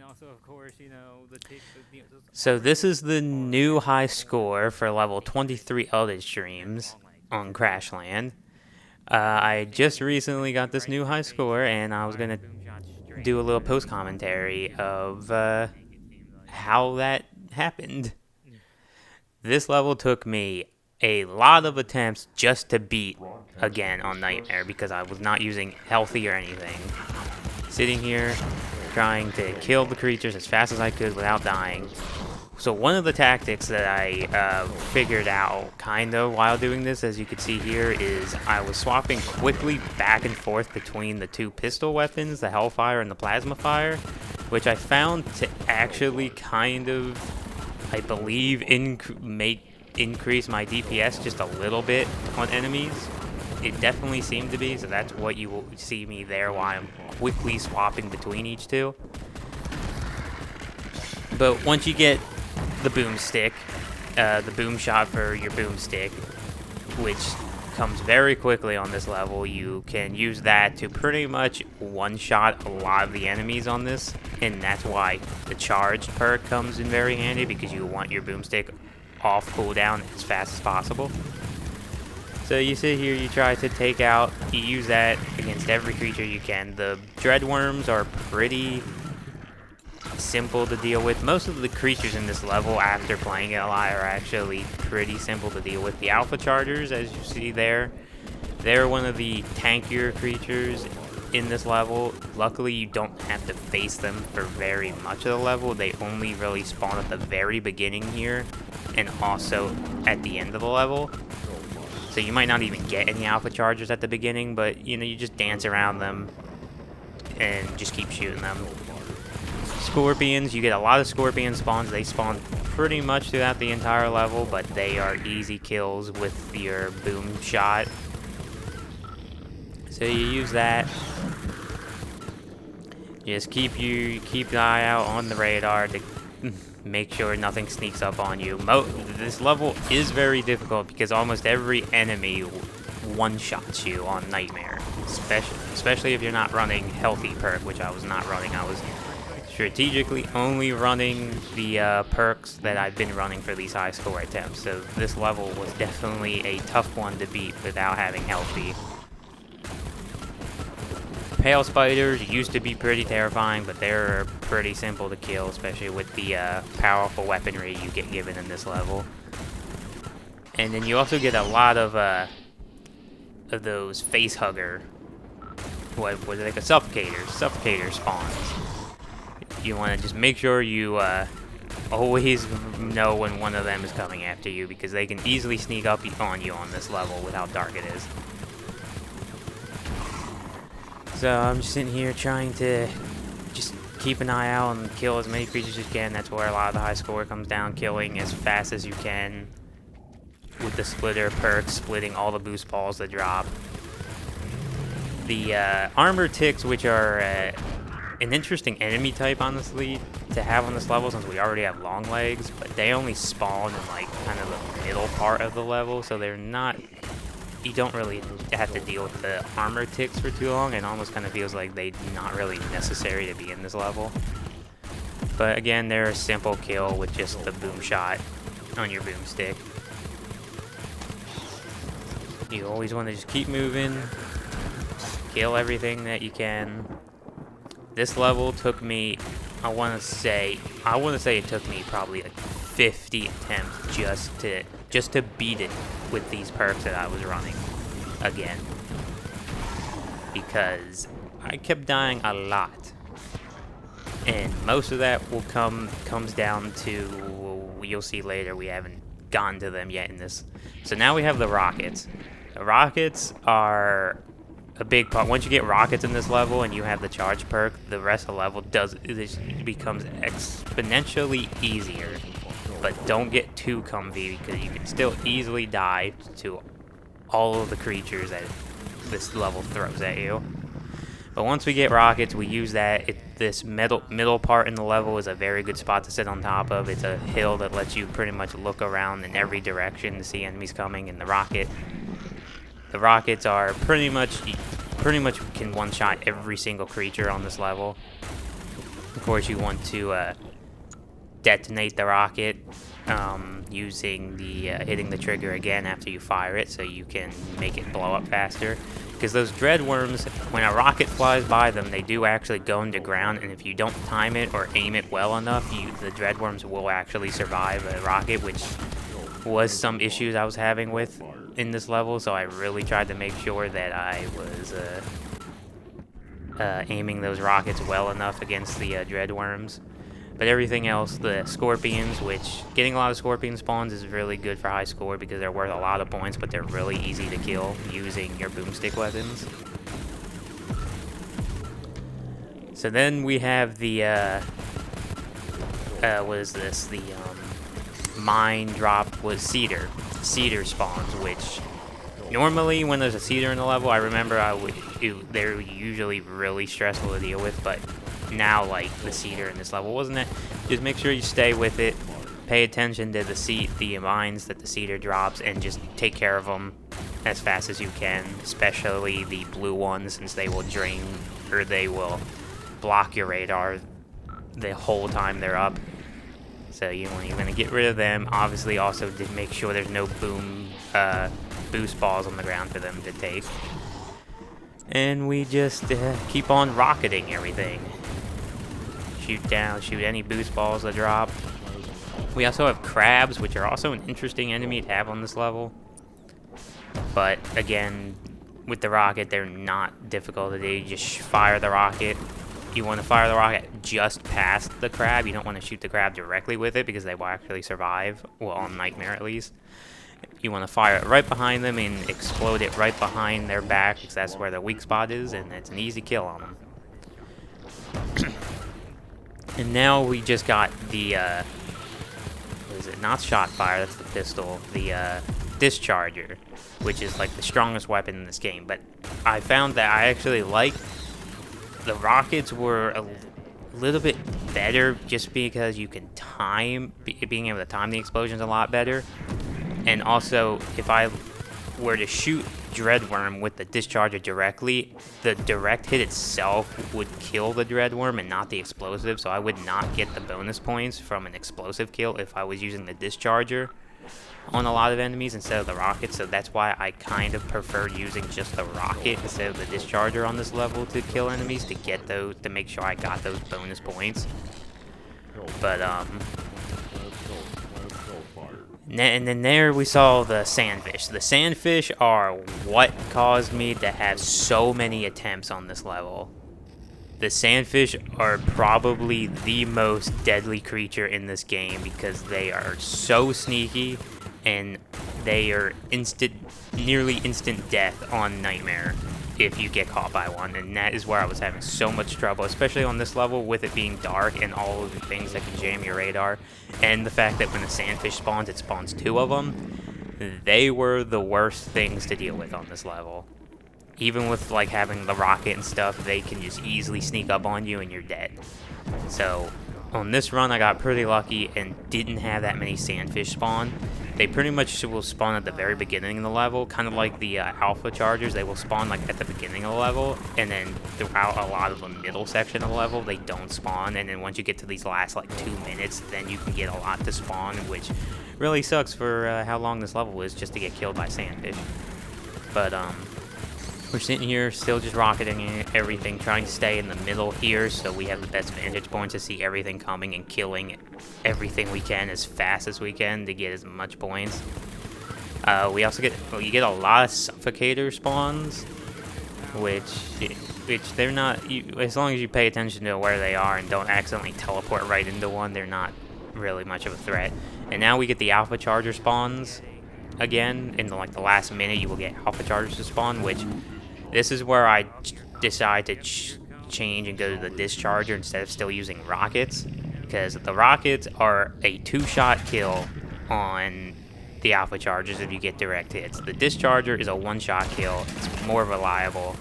also, of course, So this is the new high score for level 23 Eldritch Dreams on Crashland. I just recently got this new high score, and I was gonna do a little post commentary of how that happened. This level took me a lot of attempts just to beat again on Nightmare because I was not using healthy or anything. Sitting here trying to kill the creatures as fast as I could without dying. So one of the tactics that I figured out kind of while doing this, as you can see here, is I was swapping quickly back and forth between the two pistol weapons, the Hellfire and the Plasma Fire, which I found to actually kind of, I believe, increase my DPS just a little bit on enemies. It definitely seemed to be, so that's what you will see me there while I'm quickly swapping between each two. But once you get the boomstick, the boom shot for your boomstick, which comes very quickly on this level, you can use that to pretty much one-shot a lot of the enemies on this, and that's why the charged perk comes in very handy, because you want your boomstick off cooldown as fast as possible. So you sit here, you try to take out, you use that against every creature you can. The dreadworms are pretty simple to deal with. Most of the creatures in this level, after playing it a lot, are actually pretty simple to deal with. The alpha chargers, as you see there, they're one of the tankier creatures in this level. Luckily, you don't have to face them for very much of the level. They only really spawn at the very beginning here, and also at the end of the level. So you might not even get any alpha chargers at the beginning, but you just dance around them and just keep shooting them. Scorpions, you get a lot of scorpion spawns. They spawn pretty much throughout the entire level, but they are easy kills with your boom shot. So you use that. Just keep an eye out on the radar to make sure nothing sneaks up on you. This level is very difficult because almost every enemy one-shots you on Nightmare, especially if you're not running healthy perk, which I was not running. I was strategically only running the perks that I've been running for these high score attempts. So this level was definitely a tough one to beat without having healthy. Pale spiders used to be pretty terrifying, but they're pretty simple to kill, especially with the powerful weaponry you get given in this level. And then you also get a lot of those face hugger, what was it, like a suffocator spawns. You want to just make sure you always know when one of them is coming after you, because they can easily sneak up on you on this level with how dark it is. So I'm just sitting here trying to just keep an eye out and kill as many creatures as you can. That's where a lot of the high score comes down, killing as fast as you can with the splitter perk, splitting all the boost balls that drop. The armor ticks, which are an interesting enemy type, honestly, to have on this level since we already have long legs, but they only spawn in like kind of the middle part of the level, so they're not, you don't really have to deal with the armor ticks for too long. It almost kind of feels like they're not really necessary to be in this level. But again, they're a simple kill with just the boom shot on your boomstick. You always want to just keep moving, kill everything that you can. This level took me, I want to say it took me probably like 50 attempts just to beat it with these perks that I was running again, because I kept dying a lot, and most of that comes down to, you'll see later, we haven't gotten to them yet in this. So now we have the rockets. The rockets are a big part. Once you get rockets in this level and you have the charge perk, the rest of the level becomes exponentially easier. But don't get too comfy, because you can still easily die to all of the creatures that this level throws at you. But once we get rockets, we use that. This middle part in the level is a very good spot to sit on top of. It's a hill that lets you pretty much look around in every direction to see enemies coming. And the rockets are pretty much can one-shot every single creature on this level, course, you want to detonate the rocket using the hitting the trigger again after you fire it, so you can make it blow up faster. Because those dread worms, when a rocket flies by them, they do actually go into ground, and if you don't time it or aim it well enough, the dread worms will actually survive a rocket, which was some issues I was having with in this level. So I really tried to make sure that I was aiming those rockets well enough against the dread worms. But everything else, the scorpions, which getting a lot of scorpion spawns is really good for high score because they're worth a lot of points, but they're really easy to kill using your boomstick weapons. So then we have the, what is this? The mine drop was cedar spawns, which normally when there's a cedar in the level, I remember they're usually really stressful to deal with, but now, like, the cedar in this level wasn't it. Just make sure you stay with it, pay attention to the mines that the cedar drops, and just take care of them as fast as you can, especially the blue ones, since they will drain, or they will block your radar the whole time they're up. So you're going to get rid of them. Obviously, also to make sure there's no boost balls on the ground for them to take. And we just keep on rocketing everything. Shoot any boost balls that drop. We also have crabs, which are also an interesting enemy to have on this level. But again, with the rocket, they're not difficult to do. You just fire the rocket. You want to fire the rocket just past the crab. You don't want to shoot the crab directly with it because they will actually survive. Well, on Nightmare at least. You want to fire it right behind them and explode it right behind their back, because that's where the weak spot is, and it's an easy kill on them. And now we just got the, what is it? Not shot fire, that's the pistol. The discharger, which is like the strongest weapon in this game. But I found that I actually like the rockets were a little bit better just because you can being able to time the explosions a lot better. And also, if I were to shoot Dreadworm with the discharger directly, the direct hit itself would kill the Dreadworm and not the explosive, so I would not get the bonus points from an explosive kill if I was using the discharger on a lot of enemies instead of the rocket. So that's why I kind of prefer using just the rocket instead of the discharger on this level to kill enemies, to get those, to make sure I got those bonus points. But and then there we saw the sandfish. The sandfish are what caused me to have so many attempts on this level. The sandfish are probably the most deadly creature in this game because they are so sneaky and they are nearly instant death on Nightmare if you get caught by one, and that is where I was having so much trouble, especially on this level with it being dark and all of the things that can jam your radar, and the fact that when the sandfish spawns, it spawns 2 of them. They were the worst things to deal with on this level. Even with like having the rocket and stuff, they can just easily sneak up on you and you're dead. So on this run, I got pretty lucky and didn't have that many sandfish spawn. They pretty much will spawn at the very beginning of the level, kind of like the alpha chargers. They will spawn like at the beginning of the level, and then throughout a lot of the middle section of the level, they don't spawn. And then once you get to these last like 2 minutes, then you can get a lot to spawn, which really sucks for how long this level is just to get killed by sandfish. But we're sitting here still just rocketing everything, trying to stay in the middle here so we have the best vantage point to see everything coming and killing everything we can as fast as we can to get as much points. We also get a lot of suffocator spawns, which they're not, as long as you pay attention to where they are and don't accidentally teleport right into one, they're not really much of a threat. And now we get the alpha charger spawns again. In the last minute, you will get alpha chargers to spawn, which this is where I decide to change and go to the discharger instead of still using rockets, because the rockets are a 2-shot kill on the alpha chargers if you get direct hits. The discharger is a 1-shot kill. It's more reliable,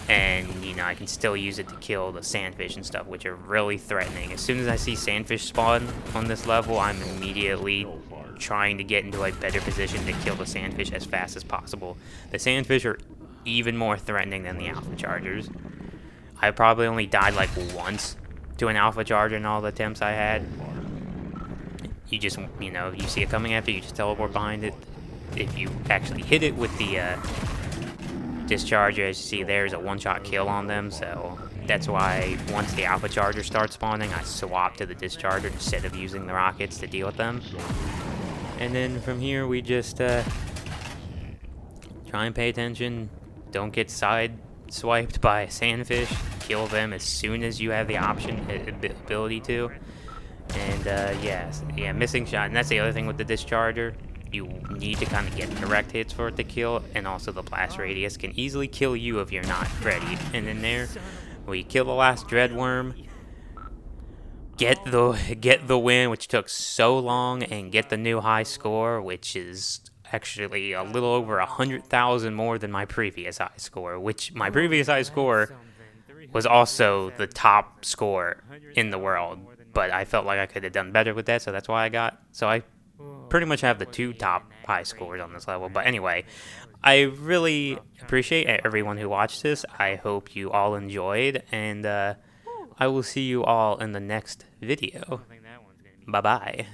and I can still use it to kill the sandfish and stuff, which are really threatening. As soon as I see sandfish spawn on this level, I'm immediately trying to get into a better position to kill the sandfish as fast as possible. The sandfish are even more threatening than the alpha chargers. I probably only died like once to an alpha charge in all the attempts I had. You just, you know, you see it coming after, you just teleport behind it. If you actually hit it with the discharger, as you see, there's a one-shot kill on them, so that's why once the alpha charger starts spawning, I swap to the discharger instead of using the rockets to deal with them. And then from here, we just try and pay attention, don't get side-swiped by a sandfish, kill them as soon as you have the ability to. And yeah, missing shot, and that's the other thing with the discharger. You need to kind of get direct hits for it to kill, and also the blast radius can easily kill you if you're not ready. And in there, we kill the last dreadworm, get the win, which took so long, and get the new high score, which is actually a little over 100,000 more than my previous high score. Which my previous high score was also the top score in the world, but I felt like I could have done better with that, so that's why I pretty much have the two top high scores on this level. But anyway, I really appreciate everyone who watched this. I hope you all enjoyed, and I will see you all in the next video. Bye-bye.